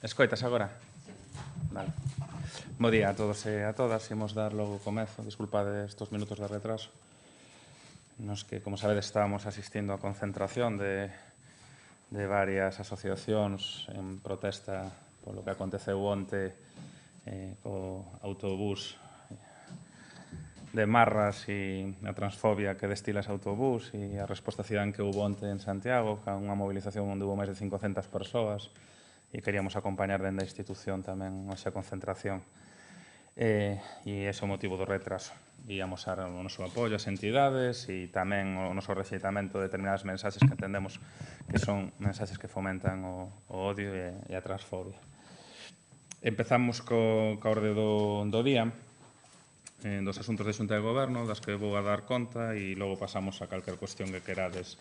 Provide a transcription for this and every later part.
Escoitas agora? Vale. Bo día a todos e a todas. Imos dar logo comezo. Disculpade estes minutos de retraso. Nos que, como sabedes, estábamos asistindo a concentración de varias asociacións en protesta polo que aconteceu onte co autobús de Marras e a transfobia que destila ese autobús e a resposta cidadán que houve onte en Santiago, ca unha mobilización onde houve máis de 500 persoas e queríamos acompañar dende a institución tamén esa concentración. E ese é o motivo do retraso. E amosar o noso apoio ás entidades e tamén o noso rexeitamento de determinadas mensaxes que entendemos que son mensaxes que fomentan o odio e a transfobia. Empezamos coa orde do día, dos asuntos de Xunta de Goberno, das que vou a dar conta, e logo pasamos a calquer cuestión que querades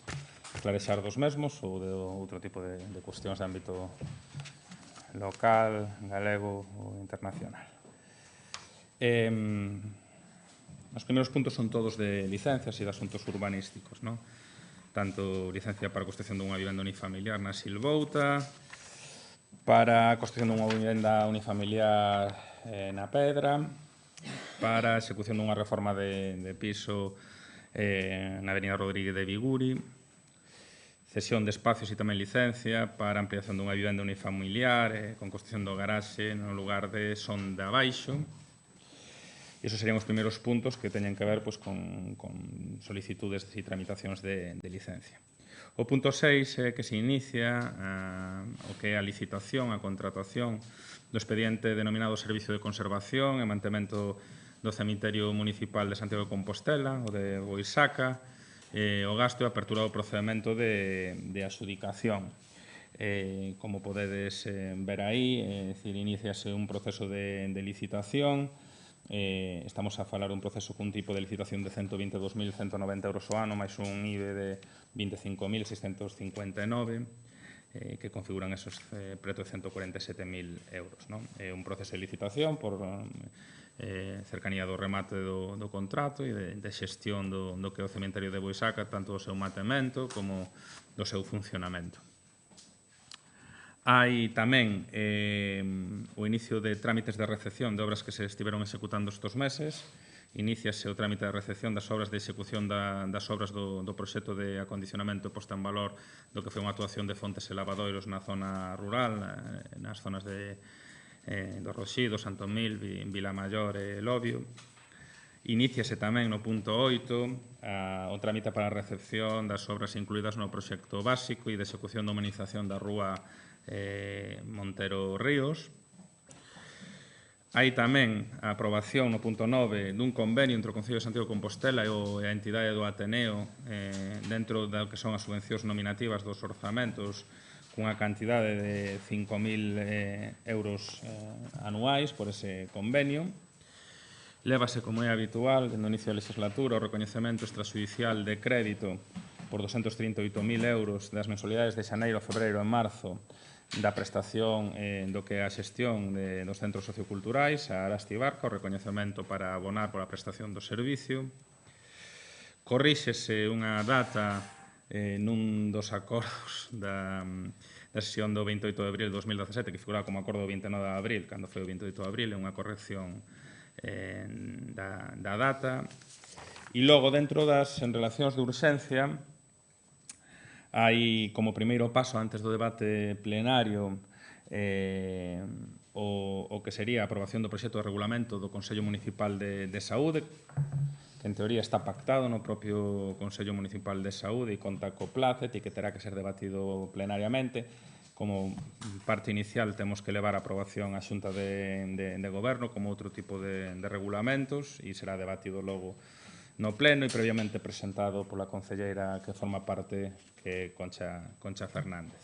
clarexar dos mesmos ou de outro tipo de cuestións de ámbito local, galego ou internacional. Os primeiros puntos son todos de licencias e de asuntos urbanísticos, non? Tanto licencia para a construcción dunha vivenda unifamiliar na Silvouta, para a construcción dunha vivenda unifamiliar na Pedra, para a execución dunha reforma de piso na avenida Rodríguez de Viguri, cesión de espacios e tamén licencia para a ampliación dunha vivenda unifamiliar con construcción do garaxe no lugar de Sonda Baixo. E esos serían os primeiros puntos que teñen que ver con solicitudes e tramitacións de licencia. O punto 6 é que se inicia o que é a licitación, a contratación do expediente denominado Servicio de Conservación e Mantemento do Cemiterio Municipal de Santiago de Compostela, o de Boisaca, o gasto e a apertura do procedimento de adxudicación. Como podedes ver aí, iniciase un proceso de licitación. Estamos a falar un proceso cun tipo de licitación de 122.190 euros ao ano, máis un IBE de 25.659, que configuran esos preto de 147.000 euros. É un proceso de licitación por cercanía do remate do contrato e de xestión do que é o cemiterio de Boisaca, tanto do seu mantemento como do seu funcionamento. Hai tamén o inicio de trámites de recepción de obras que se estiveron executando estes meses. Iníciase o trámite de recepción das obras de execución das obras do proxecto de acondicionamento e posta en valor do que foi unha actuación de fontes e lavadoiros na zona rural, nas zonas do Roxido, Santomil, Vilamayor e Lobio. Iníciase tamén no punto 8 o trámite para a recepción das obras incluídas no proxecto básico e de execución da humanización da rúa Montero Ríos. Hai tamén a aprobación no punto 9 dun convenio entre o Concello de Santiago de Compostela e a entidade do Ateneo dentro do que son as subvencións nominativas dos orzamentos cunha cantidade de 5.000 euros anuais por ese convenio. Lévase, como é habitual, no inicio da legislatura, o recoñecemento extrajudicial de crédito por 238.000 euros das mensualidades de xaneiro, febreiro e marzo da prestación do que é a xestión dos centros socioculturais, a Arasti Barca, o recoñecemento para abonar pola prestación do servicio. Corríxese unha data nun dos acordos da sesión do 28 de abril de 2017, que figuraba como acordo do 29 de abril, cando foi o 28 de abril, é unha corrección da data. E logo, dentro das relacións de urxencia, hai como primeiro paso antes do debate plenario o que sería a aprobación do proxecto de regulamento do Consello Municipal de Saúde, que en teoría está pactado no propio Consello Municipal de Saúde e conta co plácet e que terá que ser debatido plenariamente. Como parte inicial temos que levar a aprobación á Xunta de Goberno como outro tipo de regulamentos e será debatido logo no pleno e previamente presentado pola concelleira que forma parte, que é Concha Fernández.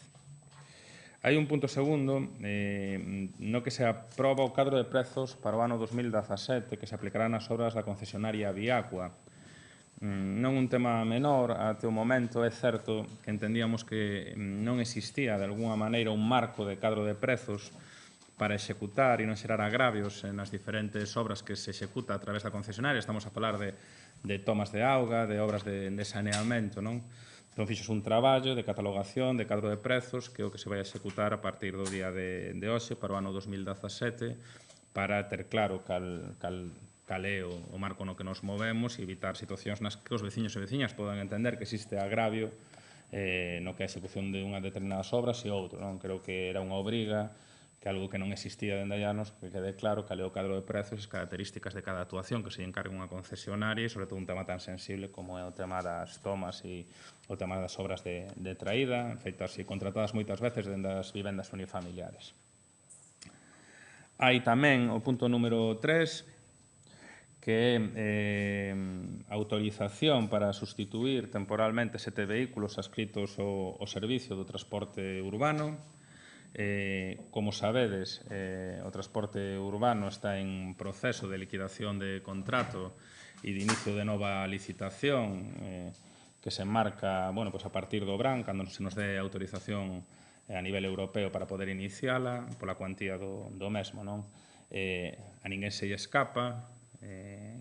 Hai un punto segundo no que se aproba o cadro de prezos para o ano 2017 que se aplicará nas obras da concesionaria Viacua. Non un tema menor, até o momento é certo que entendíamos que non existía de alguna maneira un marco de cadro de prezos para executar e non xerar agravios nas diferentes obras que se executa a través da concesionaria. Estamos a falar de tomas de auga, de obras de saneamento, non? Entón, fixos un traballo de catalogación, de cadro de prezos, que é o que se vai executar a partir do día de hoxe para o ano 2017, para ter claro cal é o marco no que nos movemos e evitar situacións nas que os veciños e veciñas podan entender que existe agravio no que é a execución de unhas determinadas obras e outro. Non? Creo que era unha obriga, que algo que non existía dende hai anos, que quede claro cal é o cadro de prezos e as características de cada actuación que se encarga unha concesionaria e, sobre todo, un tema tan sensible como é o tema das tomas e o tema das obras de traída, feitas e contratadas moitas veces dende as vivendas unifamiliares. Hai tamén o punto número 3, que é autorización para sustituir temporalmente 7 vehículos adscritos ao servicio do transporte urbano. Como sabedes, o transporte urbano está en proceso de liquidación de contrato e de inicio de nova licitación que se enmarca a partir do verán, cando se nos dé autorización a nivel europeo para poder iniciala pola cuantía do mesmo. A ninguén se lle escapa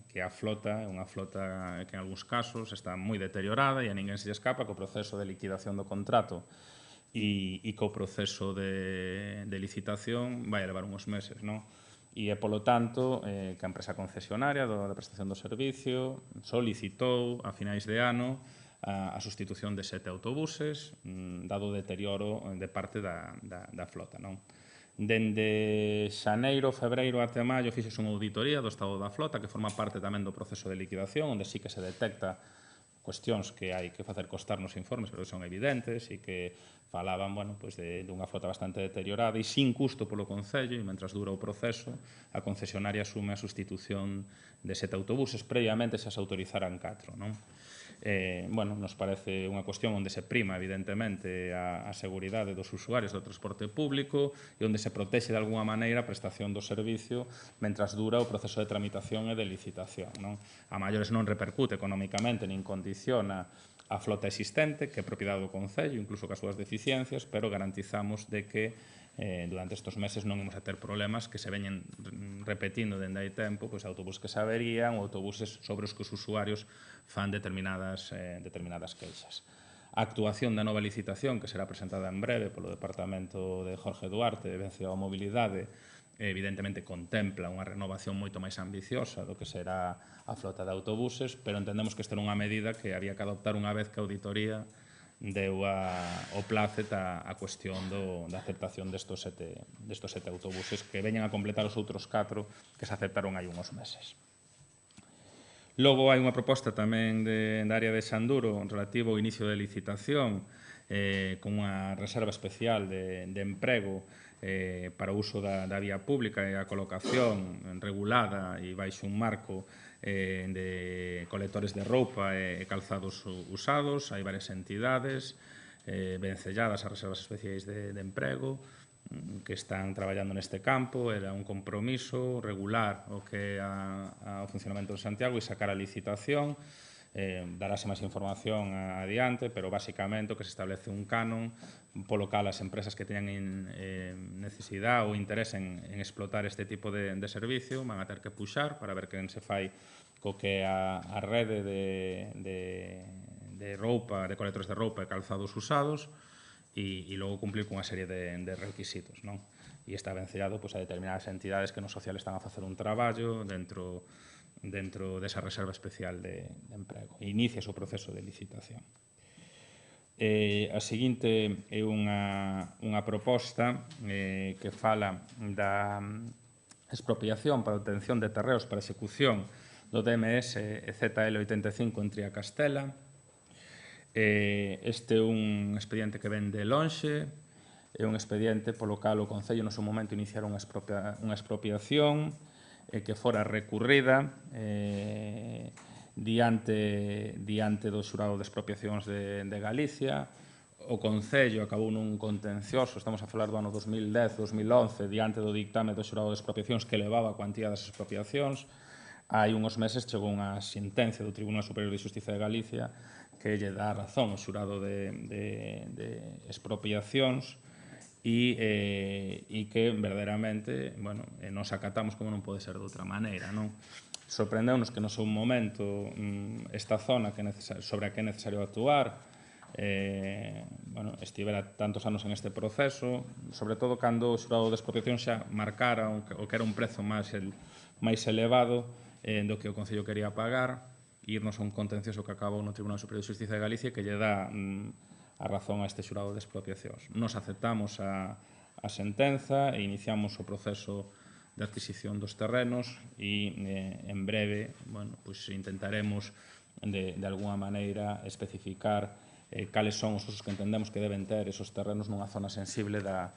que a flota é unha flota que en algúns casos está moi deteriorada e a ninguén se lle escapa que o proceso de liquidación do contrato e que o proceso de licitación vai a levar uns meses. E é, polo tanto, que a empresa concesionaria da prestación do servicio solicitou a finais de ano a sustitución de 7 autobuses, dado o deterioro de parte da flota. Dende xaneiro, febreiro até maio fixese unha auditoría do estado da flota que forma parte tamén do proceso de liquidación, onde sí que se detecta cuestións que hai que facer constar nos informes, pero que son evidentes e que falaban dunha flota bastante deteriorada e sin custo polo Concello, e mentras dura o proceso, a concesionaria asume a sustitución de 7 autobuses, previamente se as autorizaran 4. Nos parece unha cuestión onde se prima, evidentemente, a seguridade dos usuarios do transporte público e onde se protexe de alguna maneira a prestación do servicio mentras dura o proceso de tramitación e de licitación. A maiores non repercute económicamente nin condiciona a flota existente, que é propiedade do Concello, incluso cas súas deficiencias, pero garantizamos de que durante estes meses non imos a ter problemas que se veñen repetindo dende hai tempo, autobuses que se averían ou autobuses sobre os que os usuarios fan determinadas queixas. A actuación da nova licitación, que será presentada en breve polo Departamento de Jorge Duarte de Vencida a Mobilidade, evidentemente contempla unha renovación moito máis ambiciosa do que será a flota de autobuses, pero entendemos que esta era unha medida que había que adoptar unha vez que a auditoría deu o plácet a cuestión da aceptación destos 7 autobuses que veñen a completar os outros 4 que se aceptaron hai uns meses. Logo hai unha proposta tamén da área de Sanduro relativo ao inicio de licitación con unha reserva especial de emprego para o uso da vía pública e a colocación regulada e baixo un marco de colectores de roupa e calzados usados. Hai varias entidades vencelladas as reservas especiais de emprego que están traballando neste campo. Era un compromiso regular o que é o funcionamento de Santiago e sacar a licitación. Darase máis información adiante, pero basicamente o que se establece un canon polo cal as empresas que teñan necesidade ou interés en explotar este tipo de servicio van a ter que puxar para ver quen se fai co que é a rede de roupa, de colectores de roupa e calzados usados e logo cumplir cunha serie de requisitos. E está vencellado a determinadas entidades que no social están a facer un traballo dentro desa reserva especial de emprego. Inicia o proceso de licitación. A seguinte é unha proposta que fala da expropiación para a obtención de terreos para execución do DMS ZL 85 en Triacastela. Este é un expediente que ven de lonxe, é un expediente polo cal o Concello no seu momento iniciara unha expropiación que fora recurrida diante do xurado de expropiacións de Galicia. O Concello acabou nun contencioso, estamos a falar do ano 2010-2011, diante do dictame do xurado de expropiacións que elevaba a cuantía das expropiacións. Hai uns meses chegou unha sentencia do Tribunal Superior de Xustiza de Galicia que lle dá razón ao xurado de expropiacións e que verdadeiramente nos acatamos como non pode ser de outra maneira. Sorprendeunos que no seu momento esta zona sobre a que é necesario actuar estivera tantos anos en este proceso, sobre todo cando o xurado de expropiación xa marcara o que era un prezo máis elevado do que o Concello quería pagar, e irnos a un contencioso que acabou no Tribunal Superior de Xustiza de Galicia que lle dá a razón a este xurado de expropiacións. Nos aceptamos a sentenza e iniciamos o proceso de adquisición dos terrenos e en breve intentaremos de alguna maneira especificar cales son os usos que entendemos que deben ter esos terrenos nunha zona sensible da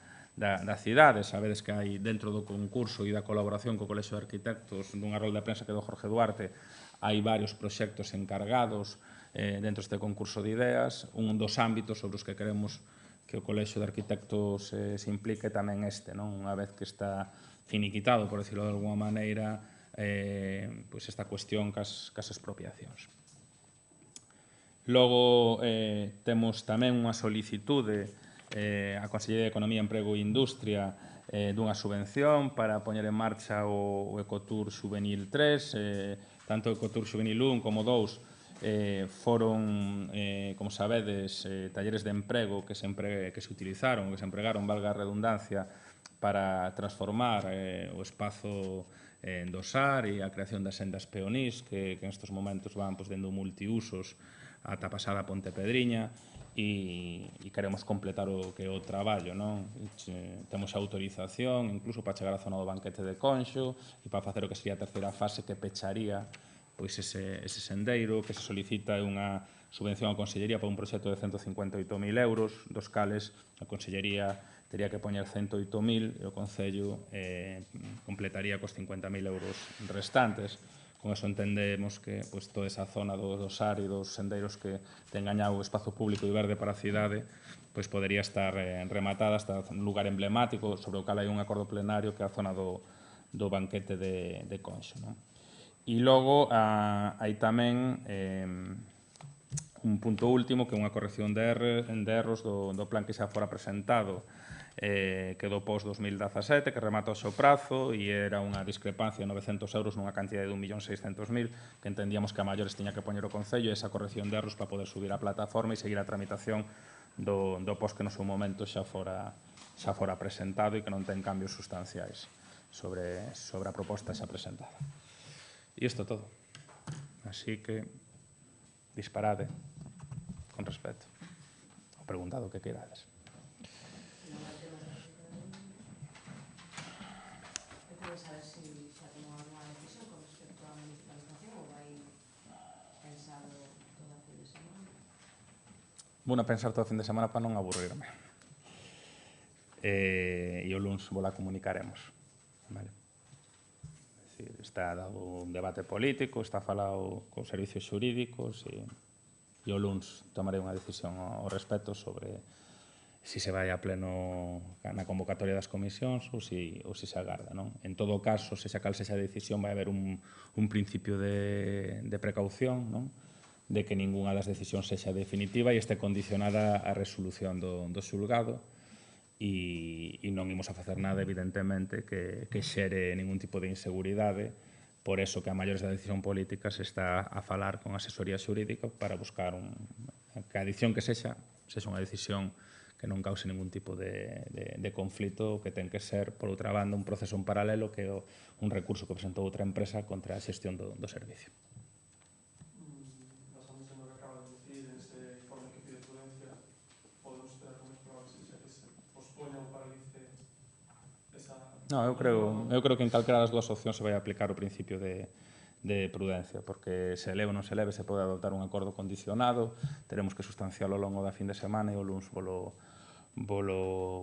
cidade. Sabedes que hai dentro do concurso e da colaboración co Colexio de Arquitectos dunha rolda de prensa que do Jorge Duarte hai varios proxectos encargados dentro deste concurso de ideas. Un dos ámbitos sobre os que queremos que o Colexio de Arquitectos se implique tamén unha vez que está finiquitado, por decirlo de alguna maneira, esta cuestión cas expropiacións. Logo, temos tamén unha solicitude á Consellería de Economía, Emprego e Industria dunha subvención para poñer en marcha o Ecotour Xuvenil 3. Tanto o Ecotour Xuvenil 1 como 2 foron, como sabedes, talleres de emprego que se utilizaron, que se empregaron, valga a redundancia, para transformar o espazo do SAR e a creación das sendas peonís que nestes momentos van dendo multiusos ata pasada a Ponte Pedriña e queremos completar o que é o traballo. Temos a autorización incluso para chegar á zona do banquete de Conxo e para facer o que sería a terceira fase que pecharía ese sendeiro. Que se solicita unha subvención á Consellería para un proxecto de 158.000 euros, dos cales a Consellería tería que poñer 108.000 e o Concello completaría cos 50.000 euros restantes. Con eso entendemos que toda esa zona do SAR e dos sendeiros que ten gañado o espazo público e verde para a cidade podería estar rematada hasta un lugar emblemático sobre o cal hai un acordo plenario que é a zona do banquete de Conxo. E logo hai tamén un punto último que é unha corrección de erros do plan que xa fora presentado que do post-2017, que remata o seu prazo e era unha discrepancia de 900 euros nunha cantidad de 1.600.000 que entendíamos que a maiores tiña que poñer o Concello, e esa corrección de erros para poder subir a plataforma e seguir a tramitación do post que no seu momento xa fora presentado e que non ten cambios sustanciais sobre a proposta xa presentada. E isto todo. Así que disparade con respecto ao preguntado que queirades. Saber si xa tomou alguna decisión con respecto á municipalización ou vai pensar todo o fin de semana? Vou a pensar todo o fin de semana para non aburrirme. E o luns vola comunicaremos. Está dado un debate político, está falado con servicios xurídicos e o luns tomarei unha decisión ao respecto sobre se se vai a pleno na convocatoria das comisións ou se se agarda. En todo caso, se xa cal sexa a decisión, vai haber un principio de precaución, de que ningunha das decisións sexa definitiva e este condicionada á resolución do xulgado e non imos a facer nada, evidentemente, que xere ningún tipo de inseguridade. Por eso que a maiores da decisión política se está a falar con asesoría xurídica para buscar que a decisión que sexa unha decisión que non cause ningún tipo de conflito, que ten que ser, por outra banda, un proceso en paralelo que é un recurso que presentou outra empresa contra a xestión do servicio. Basamos en lo que acaba de decir, en ese informe que pide prudencia, podemos esperar con máis probabilidades que se pospoña ou paralice esa... Non, eu creo que en calquera das dúas opcións se vai aplicar o principio de prudencia, porque se leve ou non se leve se pode adoptar un acordo condicionado, teremos que sustancialo ao longo da fin de semana e o luns volo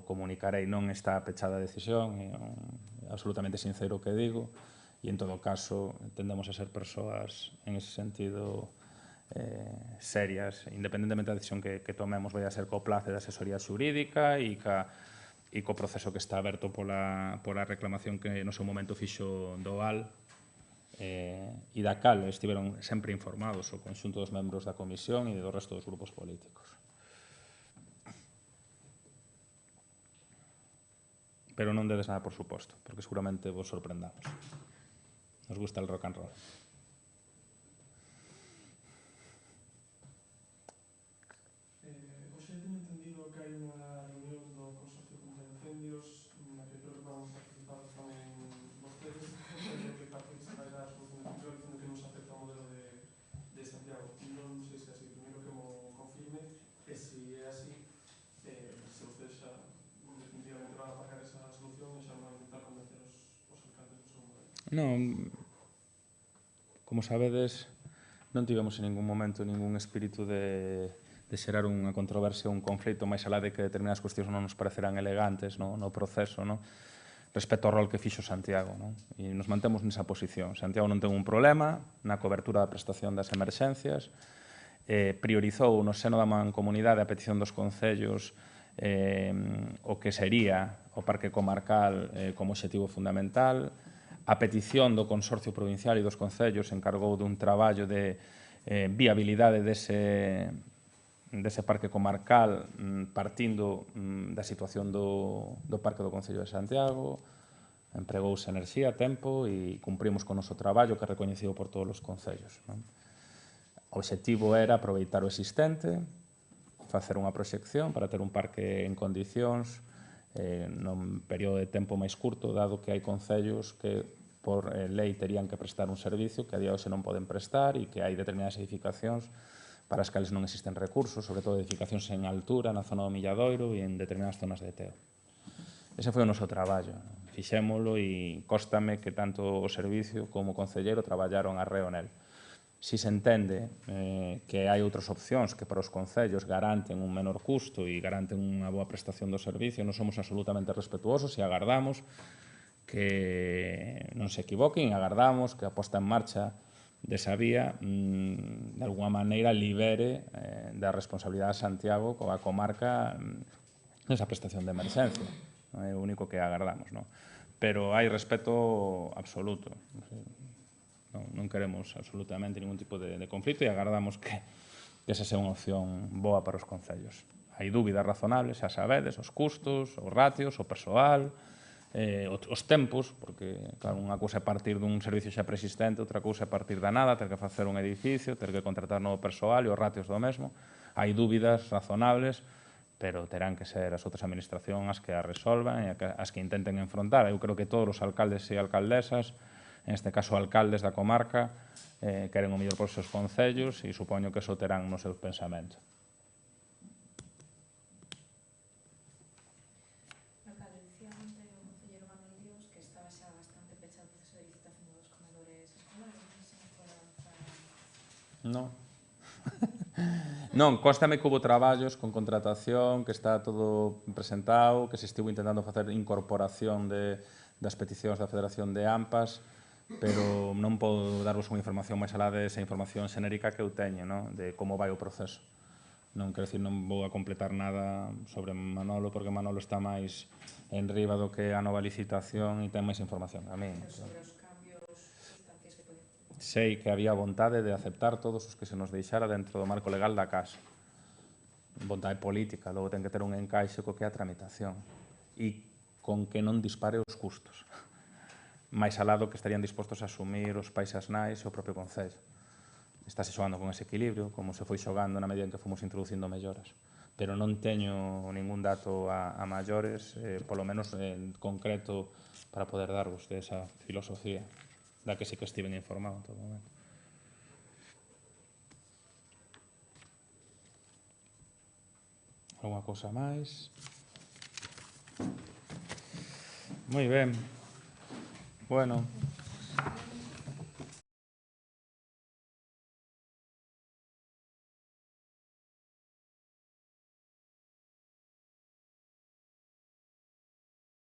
comunicarei. Non está pechada a decisión, é absolutamente sincero o que digo, e en todo caso tendemos a ser persoas en ese sentido serias, independentemente da decisión que tomemos vai a ser co place da asesoría xurídica e co proceso que está aberto pola reclamación que no seu momento fixo do AL e da cal estiveron sempre informados o conxunto dos membros da comisión e do resto dos grupos políticos. Pero non dedes nada por suposto, porque seguramente vos sorprendamos. Nos gusta el rock and roll. Non, como sabedes, non tivemos en ningún momento ningún espírito de xerar unha controversia ou un conflito, máis alá de que determinadas cuestións non nos parecerán elegantes no proceso, respecto ao rol que fixo Santiago. E nos mantemos nesa posición. Santiago non ten un problema na cobertura da prestación das emerxencias, priorizou no seno da mancomunidade a petición dos concellos o que sería o parque comarcal como obxectivo fundamental. A petición do Consorcio Provincial e dos concellos encargou dun traballo de viabilidade dese parque comarcal partindo da situación do Parque do Concello de Santiago. Empregouse enerxía, tempo e cumprimos con o noso traballo que é recoñecido por todos os concellos. O obxectivo era aproveitar o existente, facer unha proxección para ter un parque en condicións nun período de tempo máis curto, dado que hai concellos que por lei terían que prestar un servicio que a día hoxe non poden prestar e que hai determinadas edificacións para as cales non existen recursos, sobre todo edificacións en altura, na zona do Milladoiro e en determinadas zonas de Teo. Ese foi o noso traballo. Fixémolo e cóstame que tanto o servicio como o concelleiro traballaron arreo nel. Si se entende que hai outras opcións que para os concellos garanten un menor custo e garanten unha boa prestación do servicio, non somos absolutamente respetuosos e agardamos que non se equivoquen e agardamos que a posta en marcha desa vía de alguna maneira libere da responsabilidade de Santiago coa comarca nesa prestación de emerxencia. É o único que agardamos. Pero hai respeto absoluto. Non queremos absolutamente ningún tipo de conflito e agardamos que esa sea unha opción boa para os concellos. Hai dúbidas razonables, xa sabedes, os custos, os ratios, o persoal, os tempos, porque claro, unha cousa é partir dun servicio xa preexistente, outra cousa é partir da nada, ter que facer un edificio, ter que contratar novo persoal e os ratios do mesmo. Hai dúbidas razonables, pero terán que ser as outras administracións as que a resolvan e as que intenten enfrontar. Eu creo que todos os alcaldes e alcaldesas, en este caso alcaldes da comarca, queren o mellor para os seus concellos e supoño que eso terán no seu pensamento. Alcalde, dicía onte o concelleiro Manuel Dios que estaba xa bastante pechado o proceso de licitación dos comedores escolares. Non sei se nos pode avanzar. Non. Non, cóstame que hubo traballos con contratación, que está todo presentado, que se estivo intentando facer incorporación das peticións da Federación de AMPAs, pero non podo darvos unha información máis alá desa información xenérica que eu teño, de como vai o proceso. Non quero dicir, non vou a completar nada sobre Manolo, porque Manolo está máis en riba do que a nova licitación e ten máis información. A mí, Sobre os cambios sustanciais que poden. sei que había vontade de aceptar todos os que se nos deixara dentro do marco legal da casa. Vontade política, logo ten que ter un encaixe co que é a tramitación e con que non dispare os custos. Máis alá do que estarían dispostos a asumir os pais e as nais e o propio Concello. Estáse xogando con ese equilibrio, como se foi xogando na medida en que fomos introducindo melloras. Pero non teño ningún dato a maiores, polo menos en concreto, para poder darvos desa filosofía, da que sí que estiven informado en todo momento. Alguna cousa máis? Moi ben. Bueno.